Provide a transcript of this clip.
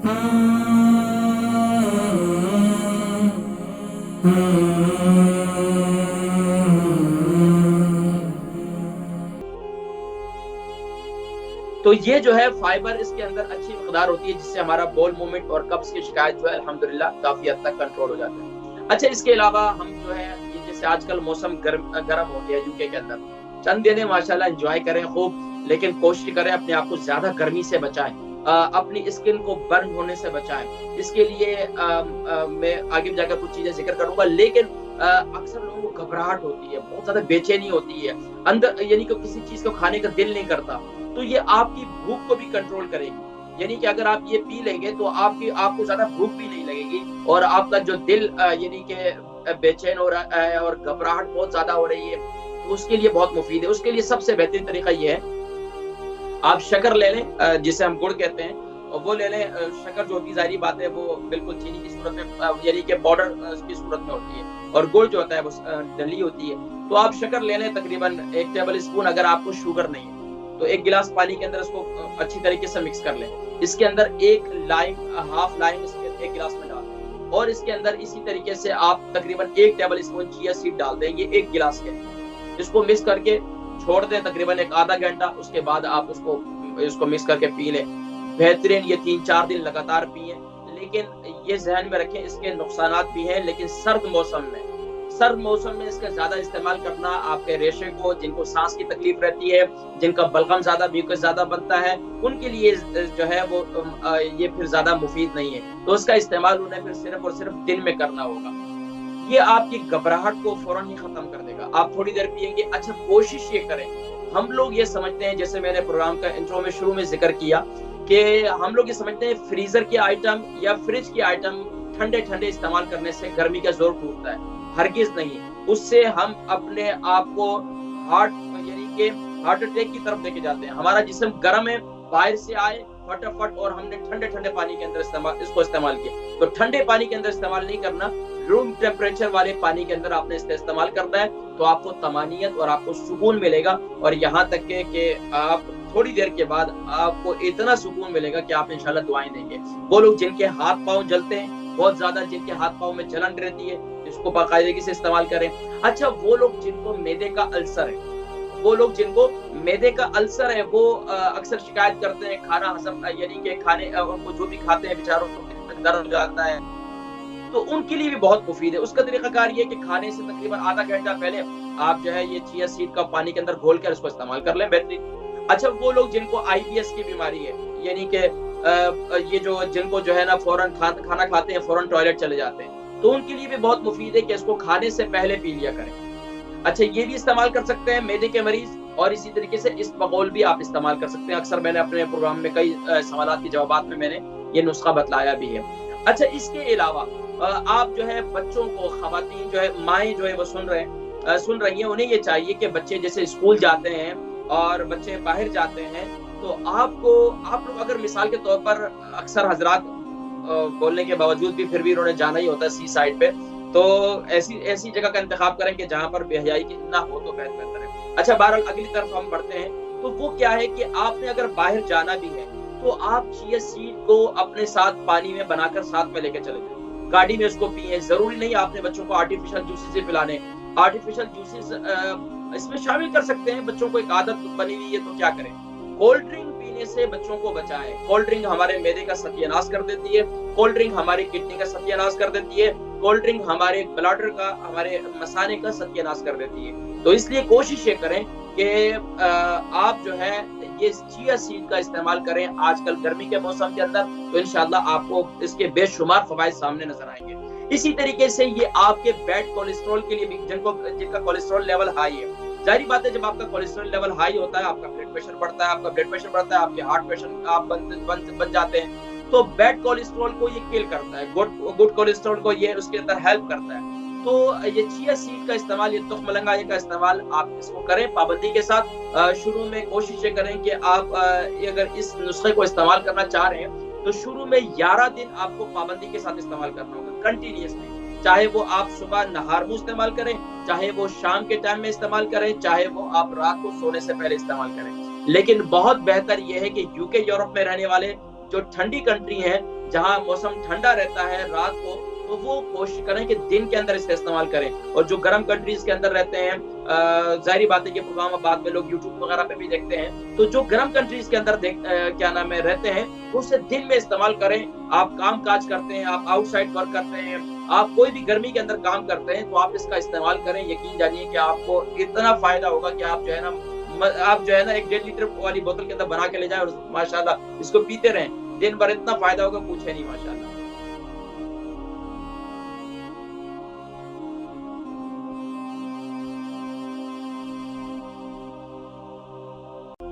تو یہ جو ہے فائبر اس کے اندر اچھی مقدار ہوتی ہے، جس سے ہمارا بول موومنٹ اور قبض کی شکایت جو ہے الحمدللہ کافی حد تک کنٹرول ہو جاتا ہے۔ اچھا اس کے علاوہ ہم جو ہے یہ جیسے آج کل موسم گرم ہو گیا یو کے اندر، چند دنیں ماشاءاللہ انجوائے کریں خوب، لیکن کوشش کریں اپنے آپ کو زیادہ گرمی سے بچائیں، اپنی اسکن کو برن ہونے سے بچائیں۔ اس کے لیے میں آگے جا کر کچھ چیزیں ذکر کروں گا، لیکن اکثر لوگوں کو گھبراہٹ ہوتی ہے، بہت زیادہ بے چینی ہوتی ہے اندر، یعنی کہ کسی چیز کو کھانے کا دل نہیں کرتا، تو یہ آپ کی بھوک کو بھی کنٹرول کرے گی، یعنی کہ اگر آپ یہ پی لیں گے تو آپ کو زیادہ بھوک بھی نہیں لگے گی، اور آپ کا جو دل یعنی کہ بے چین ہو رہا ہے اور گھبراہٹ بہت زیادہ ہو رہی ہے، تو اس کے لیے بہت مفید ہے۔ اس کے لیے سب سے بہترین طریقہ یہ ہے، آپ شکر لے لیں، جسے ہم گڑ کہتے ہیں، وہ لے لیں۔ شکر جو ہوتی ظاہری بات ہے وہ بالکل چینی کی صورت میں، یعنی کہ پاؤڈر کی صورت میں ہوتی ہے، اور گڑ جو ہوتا ہے وہ ڈلی ہوتی ہے۔ تو آپ شکر لے لیں تقریباً 1 ٹیبل اسپون، اگر آپ کو شوگر نہیں ہے تو 1 گلاس پانی کے اندر اس کو اچھی طریقے سے مکس کر لیں۔ اس کے اندر 1 لائم، ہاف لائم اس کے 1 گلاس میں ڈال دیں، اور اس کے اندر اسی طریقے سے آپ تقریباً 1 ٹیبل اسپون چیا سیڈ ڈال دیں، یہ 1 گلاس کے اندر۔ اس کو مکس کر کے چھوڑ دیں تقریباً 1 آدھا گھنٹہ، اس کے بعد آپ اس کو مکس کر کے پی لیں۔ بہترین، یہ 3-4 دن لگاتار پئیں، لیکن یہ ذہن میں رکھیں اس کے نقصانات بھی ہیں، لیکن سرد موسم میں اس کا زیادہ استعمال کرنا آپ کے ریشے کو، جن کو سانس کی تکلیف رہتی ہے، جن کا بلغم زیادہ میوکس زیادہ بنتا ہے، ان کے لیے جو ہے وہ یہ پھر زیادہ مفید نہیں ہے، تو اس کا استعمال انہیں پھر صرف اور صرف دن میں کرنا ہوگا۔ یہ آپ کی گھبراہٹ کو فوراً ہی ختم کر دے گا، آپ تھوڑی دیر پئیں گے۔ اچھا کوشش یہ کریں، ہم لوگ یہ سمجھتے ہیں، جیسے میں نے پروگرام کا انٹرو میں شروع میں ذکر کیا، کہ ہم لوگ یہ سمجھتے ہیں فریزر کے آئٹم یا فریج کے آئٹم ٹھنڈے استعمال کرنے سے گرمی کا زور ٹوٹتا ہے، ہرگز نہیں۔ اس سے ہم اپنے آپ کو یعنی کہ ہارٹ اٹیک کی طرف لے کے جاتے ہیں۔ ہمارا جسم گرم ہے، باہر سے آئے فٹافٹ، اور ہم نے ٹھنڈے پانی کے اندر اس کو استعمال کیا، تو ٹھنڈے پانی کے اندر استعمال نہیں کرنا، روم ٹیمپریچر والے پانی کے اندر آپ نے استعمال کرنا ہے، تو آپ کو طمانینت اور آپ کو سکون ملے گا، اور یہاں تک کہ آپ تھوڑی دیر کے بعد آپ کو اتنا سکون ملے گا کہ آپ انشاءاللہ دعائیں دیں گے۔ وہ لوگ جن کے ہاتھ پاؤں جلتے ہیں بہت زیادہ، جن کے ہاتھ پاؤں میں جلن رہتی ہے، اس کو باقاعدگی سے استعمال کریں۔ اچھا وہ لوگ جن کو معدے کا السر ہے، وہ اکثر شکایت کرتے ہیں کھانا ہضم، یعنی کہ ان کو جو بھی کھاتے ہیں بیچاروں کو درد ہو جاتا ہے، تو ان کے لیے بھی بہت مفید ہے۔ اس کا طریقہ کار یہ کہ کھانے سے تقریباً آدھا گھنٹہ پہلے آپ جو ہے یہ چیا سیڈ کا پانی کے اندر گھول کر اس کو استعمال کر لیں، بہترین۔ اچھا وہ لوگ جن کو آئی بی ایس کی بیماری ہے، یعنی کہ یہ جن کو جو ہے نا فوراً کھانا کھاتے ہیں فوراً ٹوائلٹ چلے جاتے ہیں، تو ان کے لیے بھی بہت مفید ہے کہ اس کو کھانے سے پہلے پی لیا کریں۔ اچھا یہ بھی استعمال کر سکتے ہیں معدے کے مریض، اور اسی طریقے سے اسبغول بھی آپ استعمال کر سکتے ہیں۔ اکثر میں نے اپنے پروگرام میں کئی سوالات کے جوابات میں نے یہ نسخہ بتلایا بھی ہے۔ اچھا اس کے علاوہ آپ جو ہے بچوں کو، خواتین جو ہے، مائیں جو ہے وہ سن رہی ہیں، انہیں یہ چاہیے کہ بچے جیسے اسکول جاتے ہیں اور بچے باہر جاتے ہیں، تو آپ لوگ اگر مثال کے طور پر، اکثر حضرات بولنے کے باوجود بھی پھر بھی انہوں نے جانا ہی ہوتا ہے سی سائڈ پہ، تو ایسی جگہ کا انتخاب کریں کہ جہاں پر بے حیائی کی نہ ہو تو بہتر ہے۔ اچھا بہرحال اگلی طرف ہم بڑھتے ہیں، تو وہ کیا ہے کہ آپ نے اگر باہر جانا بھی ہے تو آپ چیا سیڈ کو اپنے ساتھ پانی میں بنا کر ساتھ میں لے کے چلے جائیں، گاڑی میں اس کو پیئیں۔ ضروری نہیں آپ نے بچوں کو آرٹیفیشل جوسز سے پلانے، آرٹیفیشل جوسز اس میں شامل کر سکتے ہیں، بچوں کو ایک عادت بنی ہوئی ہے تو کیا کریں۔ کولڈ ڈرنک پینے سے بچوں کو بچائیں، کولڈ ڈرنک ہمارے معدے کا ستیہ ناش کر دیتی ہے، کولڈ ڈرنک ہماری کڈنی کا ستیہ ناش کر دیتی ہے، کولڈ ڈرنک ہمارے بلاڈر کا، ہمارے مثانے کا ستیہ ناش کر دیتی ہے۔ تو اس لیے کوشش یہ کریں کہ آپ جو ہے یہ چیا سیڈ کا استعمال کریں آج کل گرمی کے موسم کے اندر، تو انشاءاللہ آپ کو اس کے بے شمار فوائد سامنے نظر آئیں گے۔ اسی طریقے سے یہ آپ کے بیڈ کولیسٹرول کے لیے بھی، جن کا کولیسٹرول لیول ہائی ہے، ظاہری بات ہے جب آپ کا کولیسٹرول لیول ہائی ہوتا ہے، آپ کا بلڈ پریشر بڑھتا ہے، آپ کے ہارٹ پیشنٹ آپ بن جاتے ہیں، تو بیڈ کولیسٹرول کو یہ کل کرتا ہے، گڈ کولیسٹرول کو یہ اس کے اندر ہیلپ کرتا ہے۔ تو یہ چیا سیڈ کا استعمال، یہ تخم لنگا کا استعمال آپ اس کو کریں پابندی کے ساتھ۔ شروع میں کوشش یہ کریں کہ آپ اگر اس نسخے کو استعمال کرنا چاہ رہے ہیں تو شروع میں 11 دن آپ کو پابندی کے ساتھ استعمال کرنا ہوگا، کنٹینیوسلی، چاہے وہ آپ صبح نہار منہ استعمال کریں، چاہے وہ شام کے ٹائم میں استعمال کریں، چاہے وہ آپ رات کو سونے سے پہلے استعمال کریں۔ لیکن بہت بہتر یہ ہے کہ یو کے یورپ میں رہنے والے جو ٹھنڈی کنٹری ہیں، جہاں موسم ٹھنڈا رہتا ہے رات کو، تو وہ کوشش کریں کہ دن کے اندر اس کا استعمال کریں. اور جو گرم کنٹریز کے اندر رہتے ہیں، ظاہری بات ہے کہ پروگرام بعد میں لوگ یوٹیوب وغیرہ پہ بھی دیکھتے ہیں، تو جو گرم کنٹریز کے اندر کیا نام ہے رہتے ہیں، اسے دن میں استعمال کریں. آپ کام کاج کرتے ہیں، آپ آؤٹ سائڈ ورک کرتے ہیں، آپ کوئی بھی گرمی کے اندر کام کرتے ہیں، تو آپ اس کا استعمال کریں. یقین جانیے کہ آپ کو اتنا فائدہ ہوگا کہ آپ جو ہے نا 1.5 لیٹر والی بوتل کے اندر بنا کے لے جائیں اور ماشاءاللہ اس کو پیتے رہیں. دن بھر اتنا فائدہ ہوگا، پوچھے نہیں ماشاءاللہ.